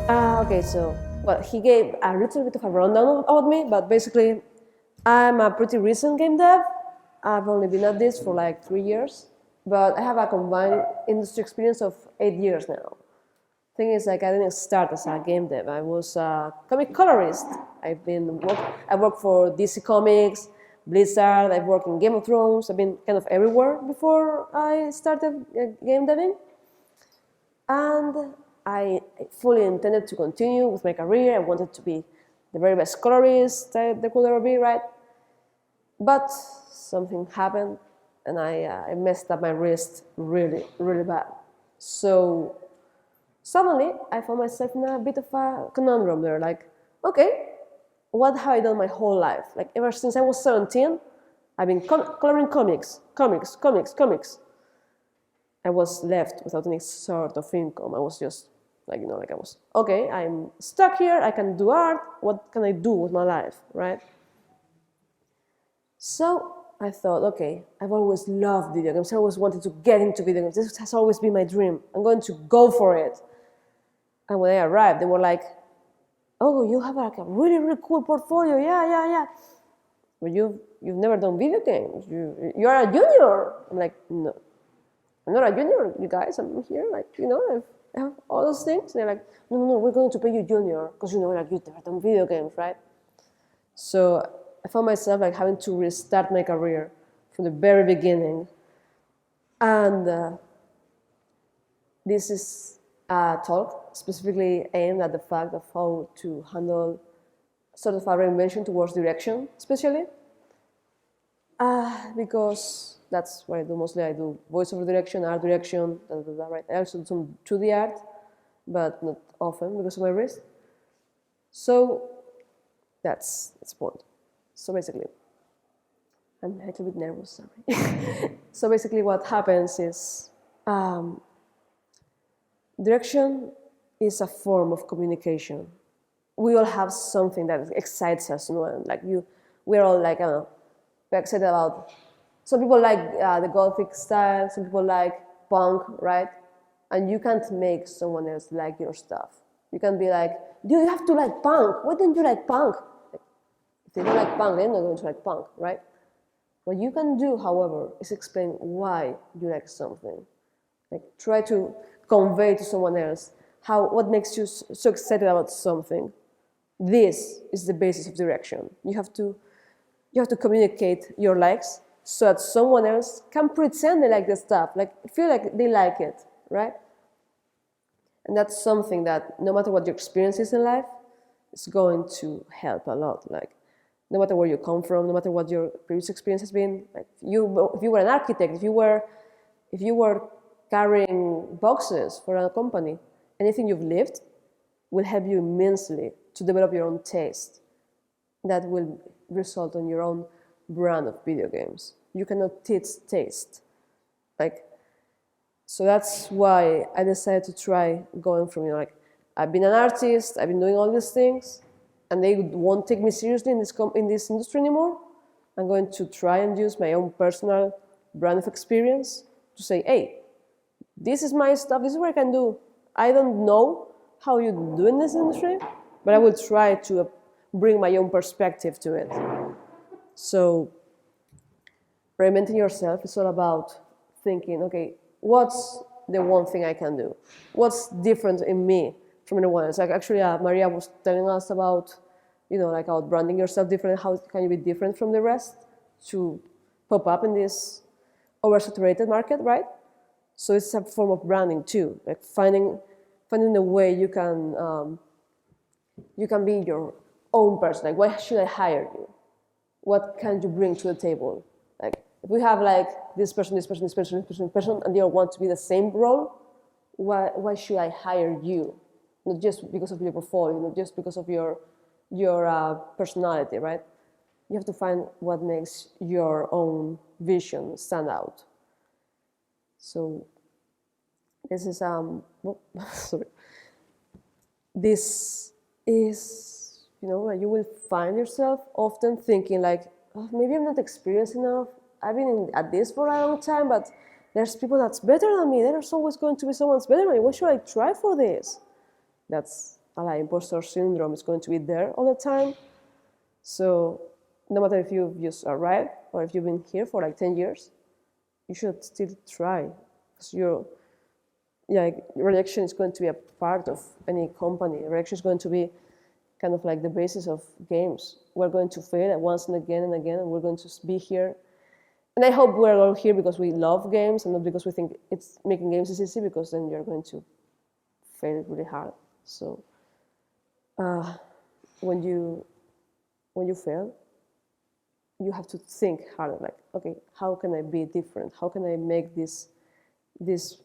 Okay, so, well, he gave a little bit of a rundown about me, but basically, I'm a pretty recent game dev. I've only been at this for like 3 years, but I have a combined industry experience of 8 years now. Thing is, like, I didn't start as a game dev. I was a comic colorist. I worked for DC Comics, Blizzard. I've worked in Game of Thrones. I've been kind of everywhere before I started game deving. And I fully intended to continue with my career. I wanted to be the very best colorist that there could ever be, right? But something happened, and I messed up my wrist really, really bad. So suddenly, I found myself in a bit of a conundrum there. Like, okay, what have I done my whole life? Like, ever since I was 17, I've been coloring comics. I was left without any sort of income. I was just like, like I was, okay, I'm stuck here, I can do art, what can I do with my life, right? So I thought, okay, I've always loved video games, I always wanted to get into video games, this has always been my dream, I'm going to go for it. And when I arrived, they were like, oh, you have like a really, really cool portfolio, yeah. But you've never done video games, you are a junior. I'm like, no. I'm not a junior, you guys. I'm here, like, I have all those things. They're like, no, we're going to pay you junior because like you've never done video games, right? So I found myself like having to restart my career from the very beginning. And this is a talk specifically aimed at the fact of how to handle sort of a reinvention towards direction, especially. Because that's what I do mostly. I do voiceover direction, art direction, right? I also do some 2D art, but not often because of my wrist. So that's the point. So basically, I'm a little bit nervous, sorry. So basically what happens is direction is a form of communication. We all have something that excites us, like we're all like, I don't know, we're excited about. Some people like the Gothic style, some people like punk, right? And you can't make someone else like your stuff. You can't be like, do you have to like punk? Why don't you like punk? If they don't like punk, they're not going to like punk, right? What you can do, however, is explain why you like something. Like try to convey to someone else what makes you so excited about something. This is the basis of direction. You have to communicate your likes so that someone else can pretend they like the stuff, like feel like they like it, right? And that's something that no matter what your experience is in life, it's going to help a lot. Like no matter where you come from, no matter what your previous experience has been, like if you were an architect, if you were carrying boxes for a company, anything you've lived will help you immensely to develop your own taste. That will result in your own brand of video games. You cannot teach taste. So that's why I decided to try going from, I've been an artist, I've been doing all these things, and they won't take me seriously in this industry anymore. I'm going to try and use my own personal brand of experience to say, hey, this is my stuff, this is what I can do. I don't know how you do in this industry, but I will try to bring my own perspective to it. So reinventing yourself is all about thinking, okay, what's the one thing I can do? What's different in me from anyone else? Like actually, Maria was telling us about, about branding yourself different. How can you be different from the rest to pop up in this oversaturated market, right? So it's a form of branding too, like finding the way you can be your own person. Like, why should I hire you? What can you bring to the table? Like, if we have like this person, and they all want to be the same role, why should I hire you? Not just because of your portfolio, not just because of your personality, right? You have to find what makes your own vision stand out. So this is sorry. This is, you will find yourself often thinking like, oh, maybe I'm not experienced enough. I've been at this for a long time, but there's people that's better than me. There's always going to be someone that's better than me. Why should I try for this? That's like imposter syndrome is going to be there all the time. So no matter if you've just arrived or if you've been here for like 10 years, you should still try, because rejection is going to be a part of any company. Rejection is going to be kind of like the basis of games. We're going to fail once and again, and we're going to be here. And I hope we're all here because we love games and not because we think it's making games is easy, because then you're going to fail really hard. So when you fail, you have to think harder, like, okay, how can I be different? How can I make this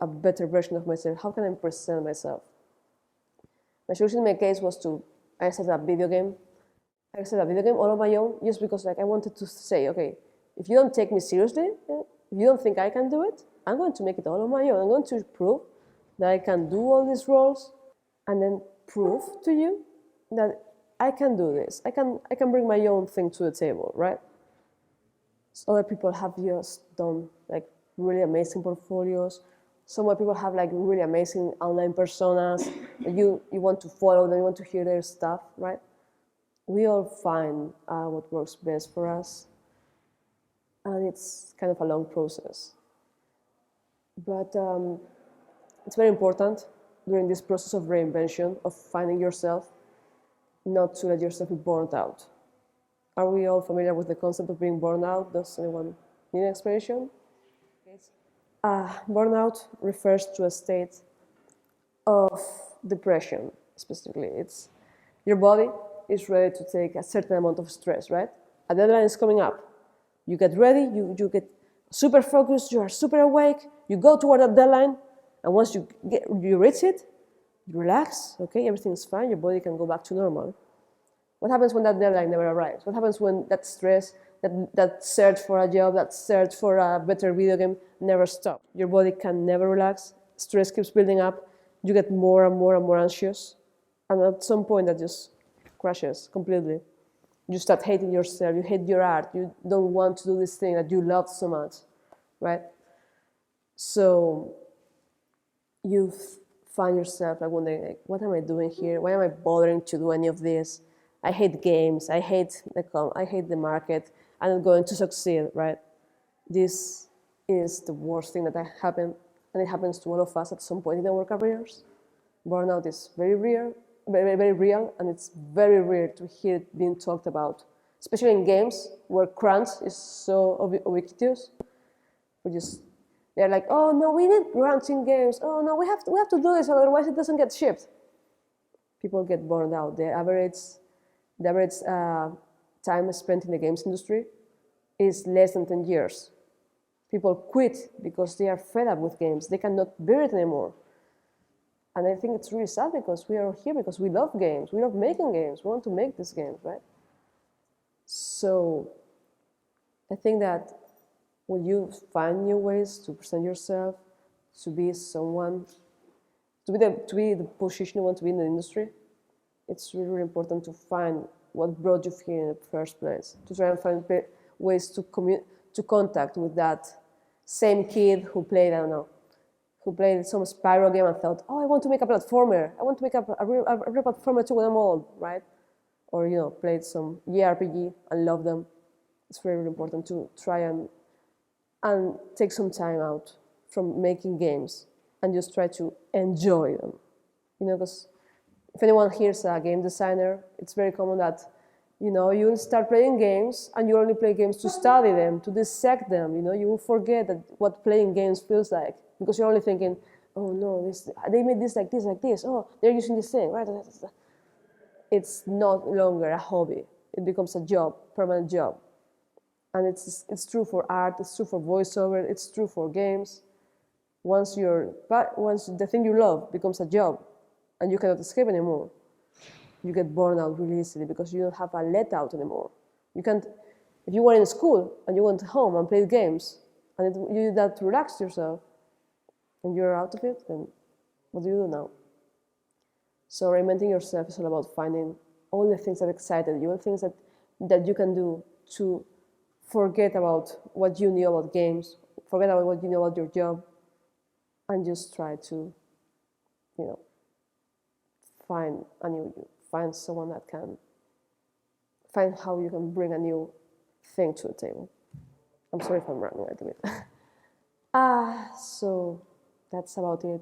a better version of myself? How can I present myself? My solution in my case was I started a video game. I started a video game all on my own, just because like I wanted to say, okay, if you don't take me seriously, if you don't think I can do it, I'm going to make it all on my own. I'm going to prove that I can do all these roles, and then prove to you that I can do this. I can bring my own thing to the table, right? So other people have just done like really amazing portfolios. Some other people have like really amazing online personas. You want to follow them, you want to hear their stuff, right? We all find what works best for us. And it's kind of a long process. But it's very important during this process of reinvention, of finding yourself, not to let yourself be burnt out. Are we all familiar with the concept of being burned out? Does anyone need an explanation? Burnout refers to a state of depression, specifically. It's your body is ready to take a certain amount of stress, right? A deadline is coming up. You get ready, you get super focused, you are super awake, you go toward that deadline, and once you reach it, you relax, okay, everything is fine, your body can go back to normal. What happens when that deadline never arrives? What happens when that stress, that search for a job, that search for a better video game never stops? Your body can never relax, stress keeps building up, you get more and more and more anxious, and at some point that just crashes completely. You start hating yourself, you hate your art, you don't want to do this thing that you love so much, right? So you find yourself like wondering, like, what am I doing here? Why am I bothering to do any of this? I hate games, I hate the market, I'm not going to succeed, right? This is the worst thing that happened, and it happens to all of us at some point in our careers. Burnout is very real, very real, and it's very rare to hear it being talked about, especially in games where crunch is so ubiquitous. They're like, oh no, we need crunch in games. Oh no, we have to do this, otherwise it doesn't get shipped. People get burned out. The average time spent in the games industry is less than 10 years. People quit because they are fed up with games. They cannot bear it anymore. And I think it's really sad, because we are here because we love games. We love making games. We want to make these games, right? So I think that when you find new ways to present yourself, to be someone, to be the position you want to be in the industry, it's really, really important to find what brought you here in the first place, to try and find ways to contact with that same kid who played, I don't know, who played some Spyro game and thought, oh, I want to make a platformer. I want to make a real platformer too when I'm old, right? Or, played some JRPG and loved them. It's very, really important to try and take some time out from making games and just try to enjoy them. Because if anyone here is a game designer, it's very common that, you will start playing games and you only play games to study them, to dissect them. You will forget what playing games feels like, because you're only thinking, oh no, they made this like this, like this. Oh, they're using this thing, right? It's no longer a hobby. It becomes a job, permanent job. And it's true for art, it's true for voiceover, it's true for games. Once the thing you love becomes a job and you cannot escape anymore, you get burned out really easily because you don't have a let out anymore. You can't, if you were in school and you went home and played games and you did that to relax yourself and you're out of it, then what do you do now? So reinventing yourself is all about finding all the things that excited you, all the things that you can do to forget about what you knew about games, forget about what you know about your job, and just try to, find someone that can find how you can bring a new thing to the table. I'm sorry if I'm rambling a little bit. So that's about it.